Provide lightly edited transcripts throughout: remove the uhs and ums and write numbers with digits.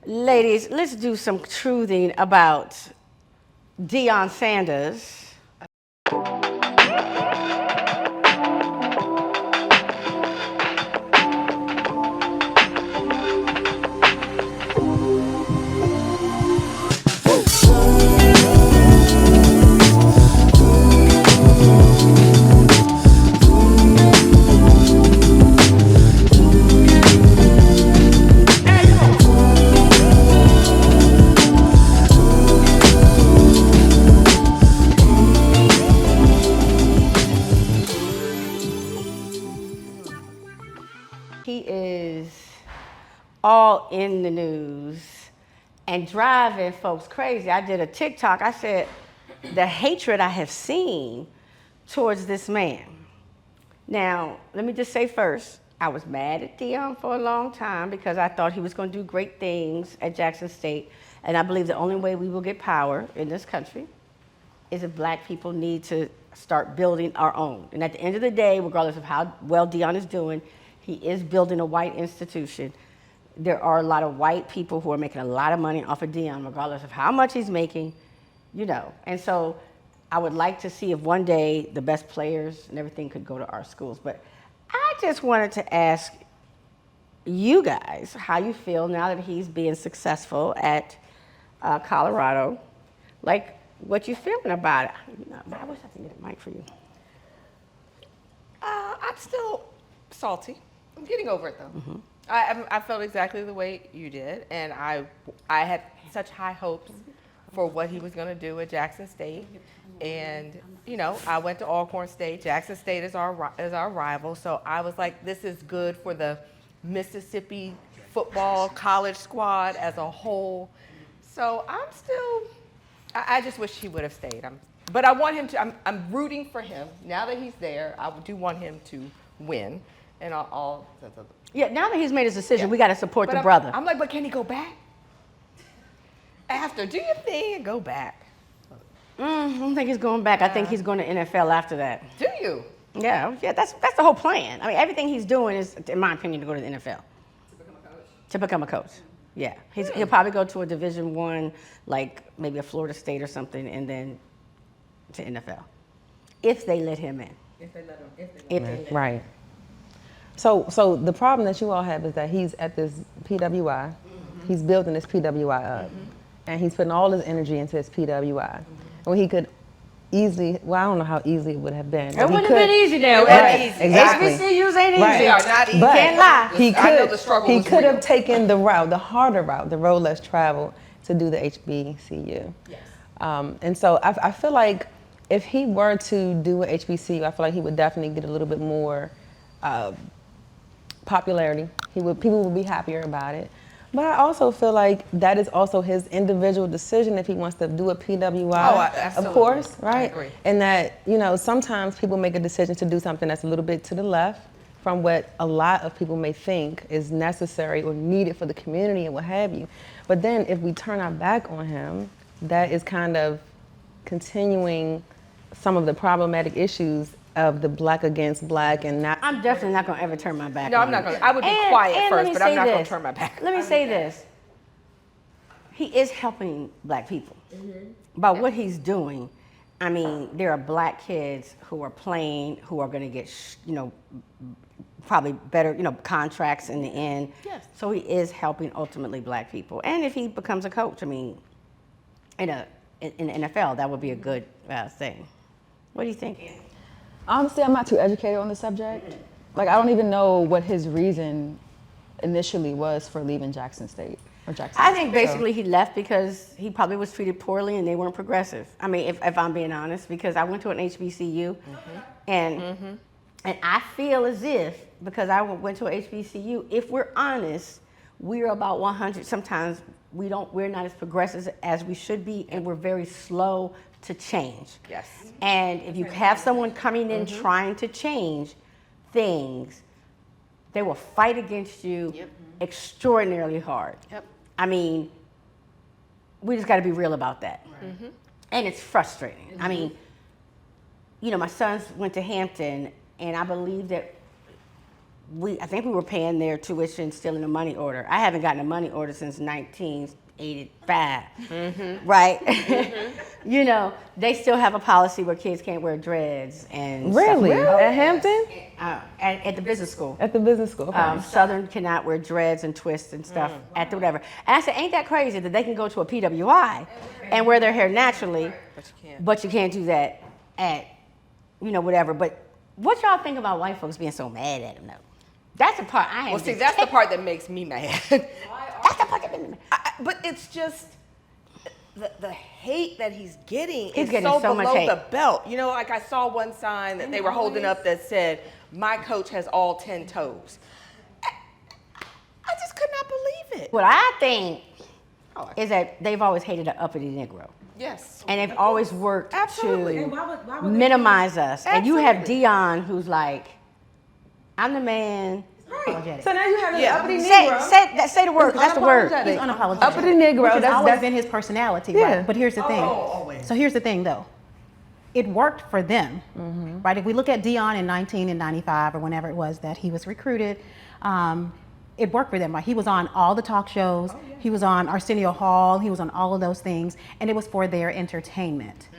Ladies, let's do some truthing about Deion Sanders. He is all in the news and driving folks crazy. I did a TikTok. I said, the hatred I have seen towards this man. Now, let me just say first, I was mad at Deion for a long time because I thought he was going to do great things at Jackson State. And I believe the only way we will get power in this country is if black people need to start building our own. And at the end of the day, regardless of how well Deion is doing, he is building a white institution. There are a lot of white people who are making a lot of money off of Deion, regardless of how much he's making, you know. And so I would like to see if one day the best players and everything could go to our schools. But I just wanted to ask you guys how you feel now that he's being successful at Colorado. Like, what you feeling about it? I wish I could get a mic for you. I'm still salty. I'm getting over it though. I felt exactly the way you did, and I had such high hopes for what he was going to do at Jackson State, and you know I went to Alcorn State. Jackson State is our rival, so I was like, this is good for the Mississippi football college squad as a whole. So I'm still. I just wish he would have stayed. But I want him to. I'm rooting for him now that he's there. I do want him to win, and all. Yeah, now that he's made his decision, Yeah. we got to support But the brother. I'm like, but can he go back? After, do your thing and go back. I don't think he's going back. I think he's going to NFL after that. Do you? Yeah, that's the whole plan. I mean, everything he's doing is, in my opinion, to go to the NFL. To become a coach. Yeah, he'll probably go to a Division I, like maybe a Florida State or something, and then to NFL, if they let him in. If they let him. If they let him. Right. So the problem that you all have is that he's at this PWI. He's building this PWI up, and he's putting all his energy into his PWI. When he could easily, well, I don't know how easy it would have been. It wouldn't have been easy there. Right, exactly. HBCUs ain't easy. Right. They are not easy. But Can't lie. He I know could, the struggle he was could real. have taken the route, the harder route, the road less traveled to do the HBCU. Yes. And so I feel like if he were to do an HBCU, I feel like he would definitely get a little bit more popularity. People would be happier about it. But I also feel like that is also his individual decision if he wants to do a PWI. Absolutely. Of course, right? I agree. And that, sometimes people make a decision to do something that's a little bit to the left from what a lot of people may think is necessary or needed for the community and what have you. But then if we turn our back on him, that is kind of continuing some of the problematic issues of the black against black and not. I'm definitely not going to ever turn my back No, on I'm not him. going to. I would be And quiet let first, me but I'm say not going to this. turn my back. Let me say this. He is helping black people. By what he's doing, I mean, there are black kids who are playing, who are going to get, probably better, contracts in the end. Yes. So he is helping ultimately black people. And if he becomes a coach, I mean, in the NFL, that would be a good thing. What do you think? Honestly, I'm not too educated on the subject. Like, I don't even know what his reason initially was for leaving Jackson State or Jackson. I think basically he left because he probably was treated poorly and they weren't progressive. I mean, if I'm being honest, because I went to an HBCU and I feel as if, because I went to an HBCU, if we're honest, we're about 100. Sometimes we're not as progressive as we should be, and we're very slow to change. Yes. And if you have someone coming in trying to change things, they will fight against you extraordinarily hard. Yep. I mean, we just got to be real about that. And it's frustrating. I mean, my sons went to Hampton, and I believe that I think we were paying their tuition still in a money order. I haven't gotten a money order since 1985, right? You know, they still have a policy where kids can't wear dreads and Really? stuff like At Hampton? at the business school. At the business school. Okay. Southern cannot wear dreads and twists and stuff at the whatever. And I said, ain't that crazy that they can go to a PWI and wear their hair naturally, but you can't do that at, you know, whatever. But what y'all think about white folks being so mad at them though? That's the part I am. Well, see, that's the part that makes me mad. That's the part that makes me mad. But it's just the hate that he's getting He's is getting so so much below hate. the belt. You know, like I saw one sign that they were holding up that said, "My coach has all 10 toes." I just could not believe it. What I think is that they've always hated an uppity Negro. Yes. And they've always worked Absolutely. to And why would they minimize us. And you have Absolutely. Deion who's like, I'm the man. Unapologetic. So now you have an Yeah. uppity Say, Negro. say the word. 'Cause that's the word. Unapologetic. He's unapologetic. Uppity Negro. Which has That's- always that's- been his personality, Yeah. right? But here's the thing. always. So here's the thing, though. It worked for them, right? If we look at Deion in 1995 or whenever it was that he was recruited, it worked for them. Right? He was on all the talk shows. He was on Arsenio Hall. He was on all of those things, and it was for their entertainment.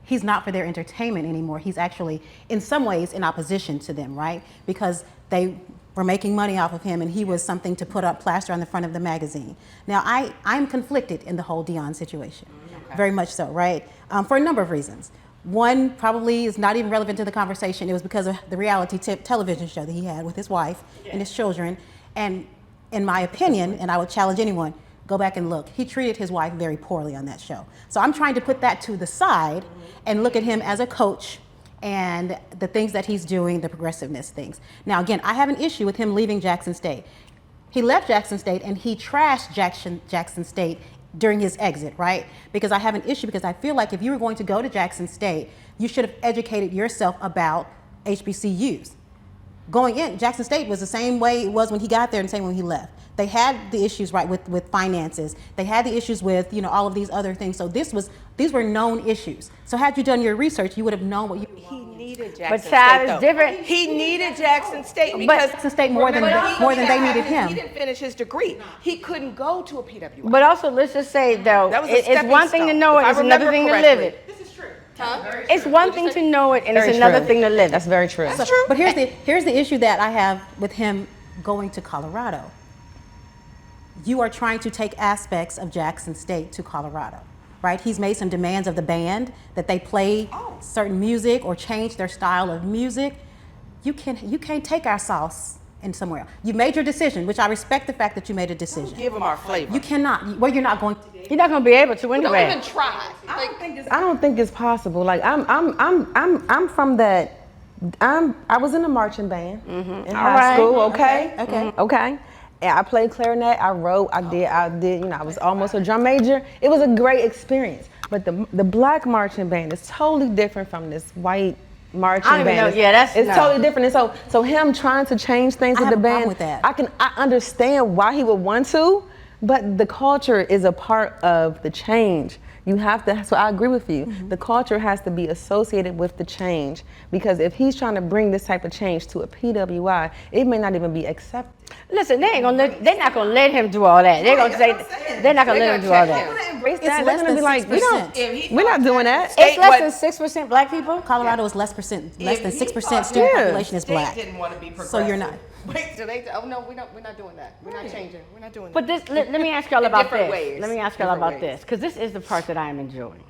He's not for their entertainment anymore. He's actually, in some ways, in opposition to them, right? Because they were making money off of him, and he was something to put up plaster on the front of the magazine. Now, I'm conflicted in the whole Deion situation, very much so, right? For a number of reasons. One probably is not even relevant to the conversation. It was because of the reality television show that he had with his wife and his children. And in my opinion, and I would challenge anyone, go back and look. He treated his wife very poorly on that show. So I'm trying to put that to the side and look at him as a coach and the things that he's doing, the progressiveness things. Now, again, I have an issue with him leaving Jackson State. He left Jackson State and he trashed Jackson State during his exit, right? Because I have an issue because I feel like if you were going to go to Jackson State, you should have educated yourself about HBCUs. Going in, Jackson State was the same way it was when he got there and the same when he left. They had the issues, right, with finances. They had the issues with, you know, all of these other things. So these were known issues. So had you done your research, you would have known what you He needed Jackson But State, Chad is though. different. He needed Jackson State because Jackson State more than remember, they needed He him. didn't finish his degree. He couldn't go to a PWI. But also, let's just say, though, That was a it's stepping one thing to stone, know if it, I it's another remember thing to live correctly. it. This is true. It's one thing to know it, and Very it's another true. thing to live That's it. very true. That's true. But here's the issue that I have with him going to Colorado. You are trying to take aspects of Jackson State to Colorado, right? He's made some demands of the band that they play certain music or change their style of music. You can't take our sauce in somewhere else. You made your decision, which I respect the fact that you made a decision. Give him our flavor. You cannot. Well, you're not going to. You're not going to be able to Don't anyway. even try. I don't think it's possible. Like I'm from that. I was in a marching band in high right. school. Okay. Okay. Okay. And I played clarinet. I wrote. I did. You know, I was almost a drum major. It was a great experience. But the black marching band is totally different from this white marching I don't even band. know. Yeah, that's it's no. totally different. And so him trying to change things I with have the a problem band. with that. I understand why he would want to, but the culture is a part of the change. You have to, so I agree with you. Mm-hmm. The culture has to be associated with the change, because if he's trying to bring this type of change to a PWI, it may not even be accepted. Listen, they're not gonna let him do all that. They're gonna say they're not gonna let him do all that. Embrace It's that. less They're gonna than be like, 6%. we're not doing that. It's less than 6% black people. Colorado is less than 6% Yeah. student population is State black. didn't want to be progressive. So you're not. Wait, so they? Oh no, we're not doing that. We're not changing. We're not doing But that. this, let me ask y'all In about different this. ways. Let me ask y'all Different about ways. this, because this is the part that I am enjoying.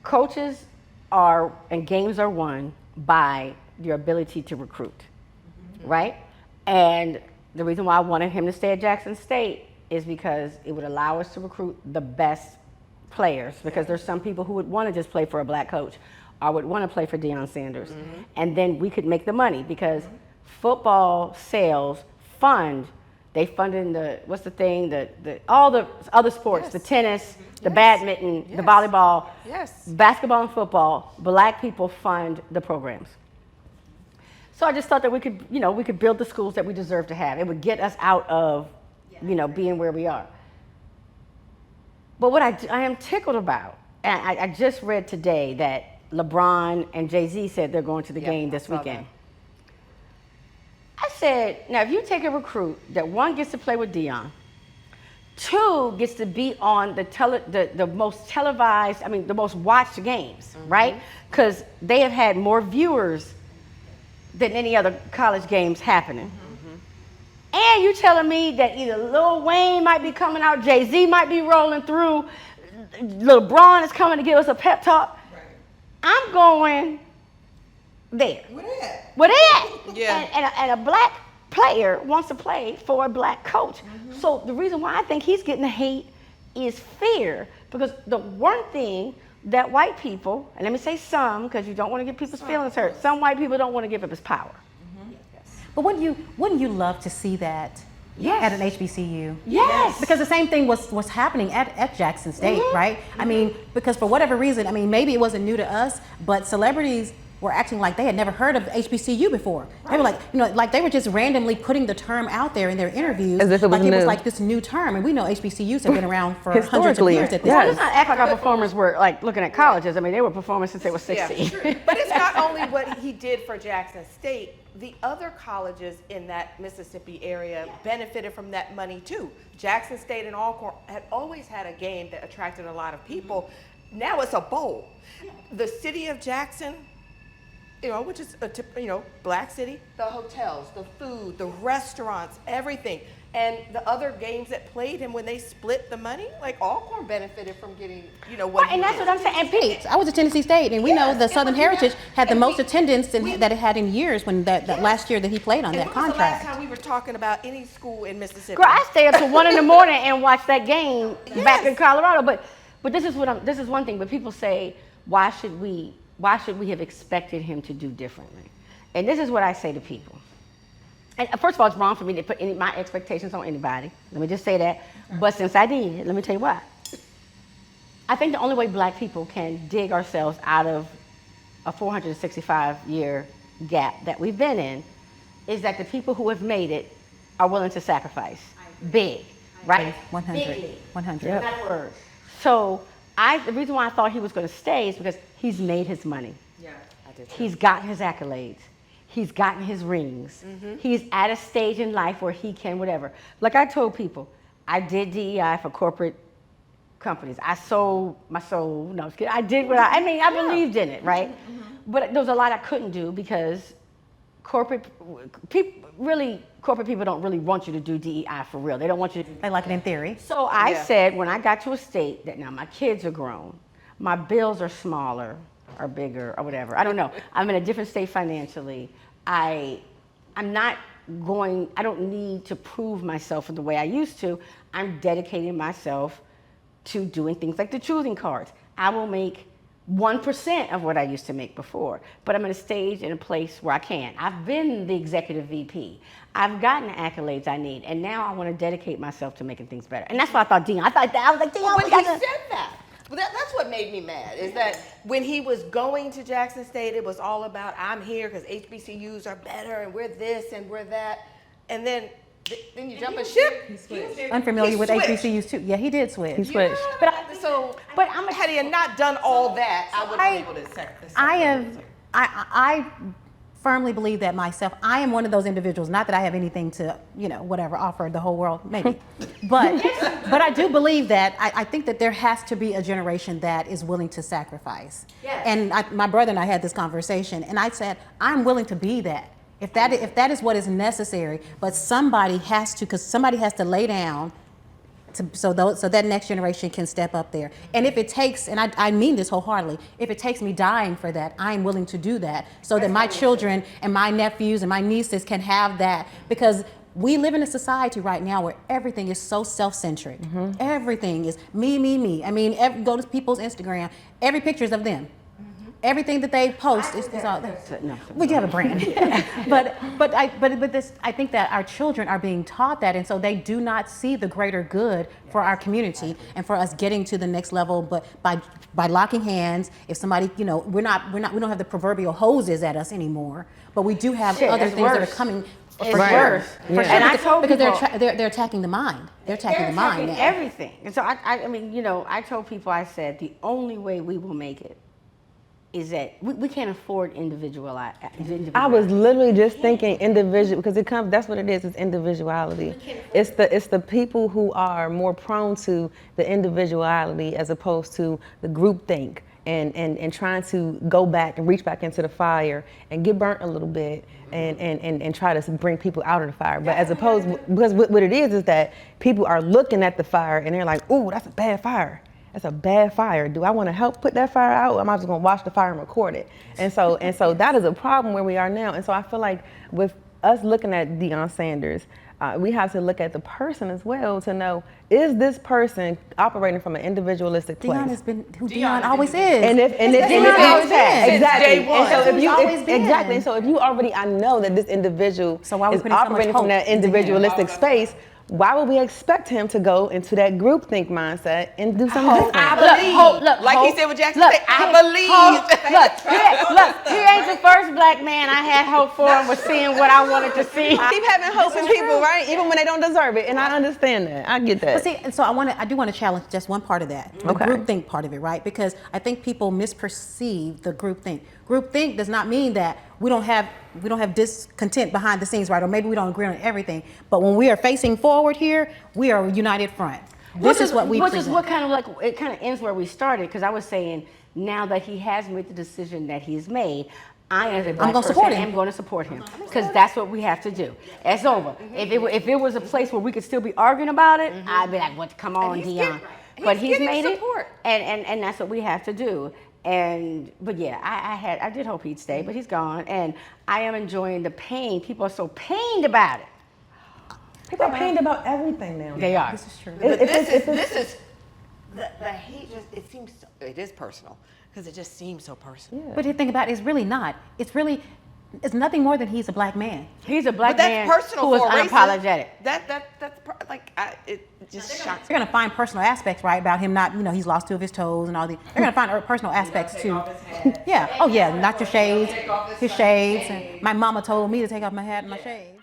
Coaches are and games are won by your ability to recruit, right? And the reason why I wanted him to stay at Jackson State is because it would allow us to recruit the best players, because there's some people who would want to just play for a black coach or would want to play for Deion Sanders. And then we could make the money, because football sales they fund in the, what's the thing, all the other sports, the tennis, the badminton, the volleyball, basketball and football, black people fund the programs. So I just thought that we could build the schools that we deserve to have. It would get us out of, being where we are. But what I am tickled about, and I just read today that LeBron and Jay-Z said they're going to the game this weekend. I said, now if you take a recruit that one gets to play with Deion, two gets to be on the most televised, the most watched games, right? Because they have had more viewers than any other college games happening. And you telling me that either Lil Wayne might be coming out, Jay-Z might be rolling through, LeBron is coming to give us a pep talk. Right. I'm going there. Where they at? Yeah. And a black player wants to play for a black coach. So the reason why I think he's getting the hate is fear. Because the one thing that white people, and let me say some, because you don't want to get people's feelings hurt, some white people don't want to give up his power. But wouldn't you love to see that at an HBCU? Yes. Because the same thing was happening at Jackson State, right? I mean, because for whatever reason, maybe it wasn't new to us, but celebrities were acting like they had never heard of HBCU before. Right. They were like, like they were just randomly putting the term out there in their interviews. As if it was like new. It was like this new term. And we know HBCUs have been around for hundreds of years at this Well, point. let's not act like our performers were like looking at colleges. They were performing since they were 16. Yeah, but it's not only what he did for Jackson State. The other colleges in that Mississippi area benefited from that money too. Jackson State and Alcorn had always had a game that attracted a lot of people. Now it's a bowl. The city of Jackson, which is a black city, the hotels, the food, the restaurants, everything. And the other games that played him when they split the money, like Alcorn benefited from getting, what Right, and that's what I'm saying. And Pete, I was at Tennessee State, and we know the Southern Heritage had the most attendance that it had in years when that last year that he played on that contract. The last time we were talking about any school in Mississippi? girl, I stay up till 1 a.m. and watch that game back in Colorado. But this is one thing. But people say, why should we have expected him to do differently? And this is what I say to people. And first of all, it's wrong for me to put my expectations on anybody. Let me just say that. But since I did, let me tell you why. I think the only way black people can dig ourselves out of a 465-year gap that we've been in is that the people who have made it are willing to sacrifice big, right? 100. Bigly. 100. Yep. That word. So the reason why I thought he was going to stay is because he's made his money. Yeah, I did. He's got his accolades. He's gotten his rings. He's at a stage in life where he can whatever. Like I told people, I did DEI for corporate companies. I sold my soul. No, I was kidding. I did what I believed in it, right? But there was a lot I couldn't do because corporate people don't really want you to do DEI for real. They don't want you to do. They like it in theory. So I said when I got to a state that now my kids are grown, my bills are smaller or bigger or whatever. I don't know. I'm in a different state financially. I don't need to prove myself in the way I used to. I'm dedicating myself to doing things like the choosing cards. I will make 1% of what I used to make before, but I'm at a stage in a place where I can. I've been the executive VP. I've gotten the accolades I need, and now I want to dedicate myself to making things better. And that's why I thought Deion. I was like, Deion, But he said that. Well, that's what made me mad, is that when he was going to Jackson State, it was all about, I'm here because HBCUs are better, and we're this, and we're that. And then you jump a ship. Unfamiliar with switched. HBCUs too. Yeah, he did switch. He switched. But had he not done all that, I would have been able to accept. I firmly believe that myself. I am one of those individuals. Not that I have anything to, whatever, offer the whole world, maybe. but I do believe that I think that there has to be a generation that is willing to sacrifice. Yes. And my brother and I had this conversation, and I said, I'm willing to be that. If that is what is necessary, but somebody has to lay down so that next generation can step up there. And if it takes, and I mean this wholeheartedly, if it takes me dying for that, I'm willing to do that so that my children and my nephews and my nieces can have that. Because we live in a society right now where everything is so self-centric. Everything is me, me, me. Go to people's Instagram, every picture is of them. Everything that they post is all there. We do have a brand, I think that our children are being taught that, and so they do not see the greater good for our community and for us getting to the next level. But by locking hands, if somebody, we don't have the proverbial hoses at us anymore, but we do have other things that are coming. It's worse. For And I told because people, they're attacking the mind. They're attacking the mind now. everything. And so I told people, I said the only way we will make it is that we can't afford individuality. I was literally just thinking individual because it comes. That's what it is. It's individuality. It's the people who are more prone to the individuality as opposed to the groupthink and trying to go back and reach back into the fire and get burnt a little bit and try to bring people out of the fire. But as opposed, because what it is that people are looking at the fire and they're like, "Ooh, that's a bad fire. That's a bad fire. Do I want to help put that fire out? Or am I just going to watch the fire and record it?" And so that is a problem where we are now. And so I feel like with us looking at Deion Sanders, we have to look at the person as well to know, is this person operating from an individualistic place? Deion has been who Deion always is. And if Deion always been. exactly, Day one. and so if you Always been. exactly, and so if you already, I know that this individual So why are we is putting so much operating from hope that into him? individualistic space. Why would we expect him to go into that groupthink mindset and do something different? I believe. Like he said with Jackson State, I believe. Look, he ain't the first black man I had hope for and was seeing what I wanted to see. Keep having hope in people, right? Even when they don't deserve it, and I understand that. I get that. But see, and so I do want to challenge just one part of that, the Okay. groupthink part of it, right? Because I think people misperceive the groupthink. Groupthink does not mean that we don't have discontent behind the scenes, right? Or maybe we don't agree on everything. But when we are facing forward here, we are a united front. This is what we Which present. is what kind of like, it kind of ends where we started, because I was saying, now that he has made the decision that he's made, I as a black gonna person support him. am going to support him, because that's what we have to do. It's over. If it was a place where we could still be arguing about it, I'd be like, "What? Come on, Deion." But he's made it, and that's what we have to do. But yeah, I did hope he'd stay, but he's gone, and I am enjoying the pain. People are so pained about it. People are pained about everything now. They are. This is true. But this is the hate. It is personal because it just seems so personal. But the thing about it is really not. It's nothing more than he's a black man. He's a black But that's man personal who is for a racist. unapologetic. It just shocks me. They're gonna find personal aspects, right, about him not, he's lost 2 of his toes and all these. They're gonna find personal aspects too. Yeah. Oh yeah, not your shades, his shades. And my mama told me to take off my hat and my shades.